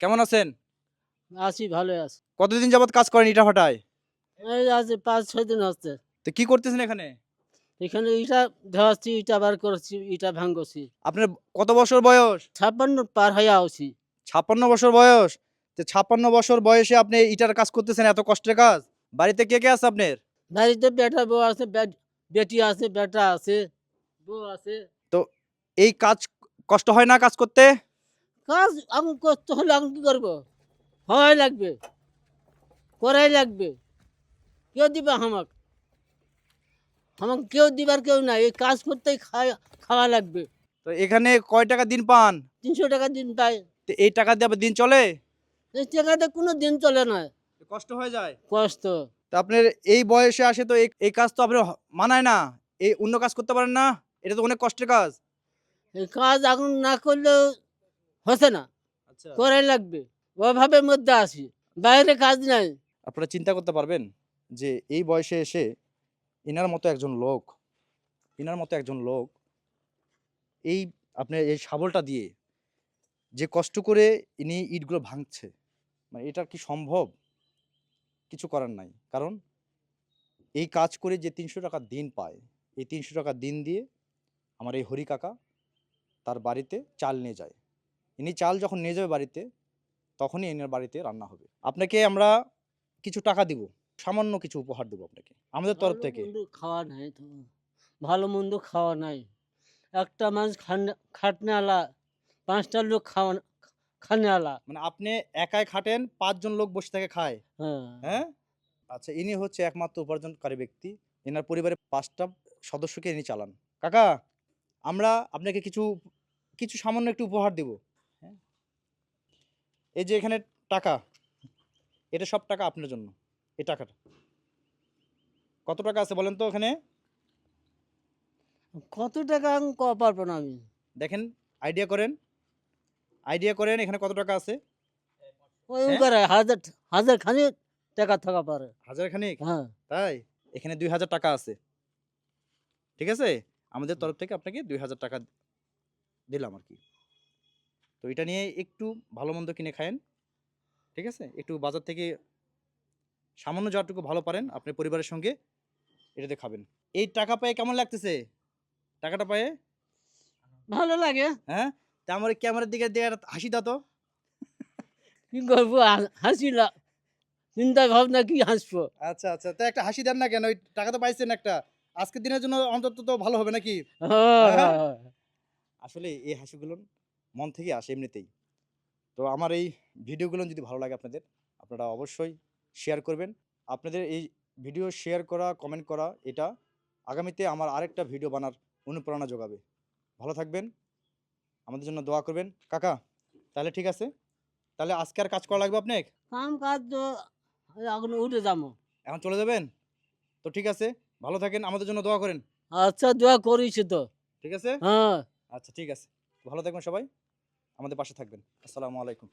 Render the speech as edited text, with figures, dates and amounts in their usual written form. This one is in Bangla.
কেমন আছেন? আছি, ভালোই আছি। কতদিন যাবত কাজ করেন ইটা ভাটায়? এই আজ ৫-৬ দিন হচ্ছে। তো কি করতেছেন এখানে? এখানে ইটা ধোয়াচ্ছি, ইটা বার করছি, ইটা ভাঙছি। আপনার কত বছর বয়স? ৫৬ পার হইয়া আছি। ৫৬ বছর বয়স। তো ৫৬ বছর বয়সে আপনি ইটার কাজ করতেছেন, এত কষ্টের কাজ? বাড়িতে কে আছে আপনার? বাড়িতে বেটা বউ আছে, বেটি আছে, বেটা আছে, বউ আছে। তো এই কাজ কষ্ট হয় না কাজ করতে? কাজ এখন করতে হলে এখন কি করব? হওয়াই লাগবে, করাই লাগবে। কেউ দিবে হামাক? হামাক কেউ দিবার কেউ নাই। এই কাজ করতেই খাওয়া লাগবে। তো এখানে কয় টাকা দিন পান? ৩০০ টাকা দিন পাই। তো এই টাকা দিয়ে আবার দিন চলে? এই টাকাতে কোনো দিন চলে না। কষ্ট হয়ে যায়। কষ্ট। তো আপনার এই বয়সে আসে তো এই কাজ তো আপনার মানায় না। এই অন্য কাজ করতে পারেন না? এটা তো অনেক কষ্টের কাজ। এই কাজ এখন না করলেও হচ্ছে না। আচ্ছা। করাই লাগবে। অভাবের মধ্যে আছি। বাইরে কাজ নাই। আপনারা চিন্তা করতে পারবেন যে এই বয়সে এসে ইনার মতো একজন লোক, ইনার মতো একজন লোক এই আপনার এই শাবলটা দিয়ে যে কষ্ট করে ইনি ইটগুলো ভাঙছে, মানে এটা কি সম্ভব? কিছু করার নাই। কারণ এই কাজ করে যে ৩০০ টাকা দিন পায়, এই ৩০০ টাকা দিন দিয়ে আমার এই হরি কাকা তার বাড়িতে চাল নিয়ে যায়। ইনি চাল যখন নিয়ে যাবে বাড়িতে, তখনই এনার বাড়িতে রান্না হবে। আপনাকে আমরা কিছু টাকা দিব। সামান্য কিছু উপহার দেব আপনাকে আমাদের তরফ ভালো থেকে। মন্দ খাওয়া নাই তো। ভালো মন্দ খাওয়া নাই। একটা মানুষ খাটনেওয়ালা, ৫ টা লোক খানেওয়ালা। মানে আপনি একাই খাটেন, ৫ জন লোক বসে থেকে খায়। হ্যাঁ। হ্যাঁ? আচ্ছা, ইনি হচ্ছে একমাত্র উপার্জনকারী ব্যক্তি। এনার পরিবারের ৫ টা সদস্যকে ইনি চালান। কাকা, আমরা আপনাকে কিছু কিছু সামান্য একটু উপহার দিব। হ্যাঁ? এই যে এখানে টাকা, এটা সব টাকা আপনার জন্য। এই টাকাটা। কত টাকা আছে বলেন তো ওখানে? কত টাকা আমি কওয়া পারবো না আমি। দেখেন, আইডিয়া করেন। আইডিয়া করেন এখানে কত টাকা আছে? ওই হ্যাঁ? করে হাজার খানিক টাকা থাকা পারে। হাজার খানেক? হ্যাঁ। তাই? এখানে ২,০০০ টাকা আছে। ঠিক আছে? আমাদের তরফ থেকে আপনাকে ২,০০০ টাকা দিলাম আরকি। তো এটা নিয়ে একটু ভালো-মন্দ কিনে খায়েন। ঠিক আছে? একটু বাজার থেকে সামান্য যতটুকু ভালো পারেন আপনার পরিবারের সঙ্গে এটাতে খাবেন। এই টাকা পেয়ে কেমন লাগতেছে? টাকাটা পেয়ে? ভালো লাগে। হ্যাঁ? তা আমার ক্যামেরার দিকে দিয়ে একটা হাসি দাও তো। কি করবো? হাসি চিন্তা ভাবনা কি হাসবো? আচ্ছা, আচ্ছা। তো একটা হাসি দেন না কেন? ওই টাকা তো পাইছেন একটা। আজকের দিনের জন্য অন্তত তো ভালো হবে নাকি? হ্যাঁ? হ্যাঁ। আসলে এই হাসিগুলো মন থেকে আসে এমনিতেই। তো আমার এই ভিডিওগুলো যদি ভালো লাগে আপনাদের, আপনারা অবশ্যই শেয়ার করবেন। আপনাদের এই ভিডিও শেয়ার করা, কমেন্ট করা এটা আগামীতে আমার আরেকটা ভিডিও বানার অনুপ্রেরণা যোগাবে। ভালো থাকবেন, আমাদের জন্য দোয়া করবেন। কাকা, তাহলে ঠিক আছে। তাহলে আজকে আর কাজ করা লাগবে আপনাক? কাম কাজ তো এখন উঠে যাবো। এখন চলে যাবেন? তো ঠিক আছে। ভালো থাকেন, আমাদের জন্য দোয়া করেন। আচ্ছা, দোয়া করিস তো। ঠিক আছে? হ্যাঁ। আচ্ছা, ঠিক আছে। ভালো থাকবেন সবাই। আমাদের পাশে থাকবেন। আসসালামু আলাইকুম।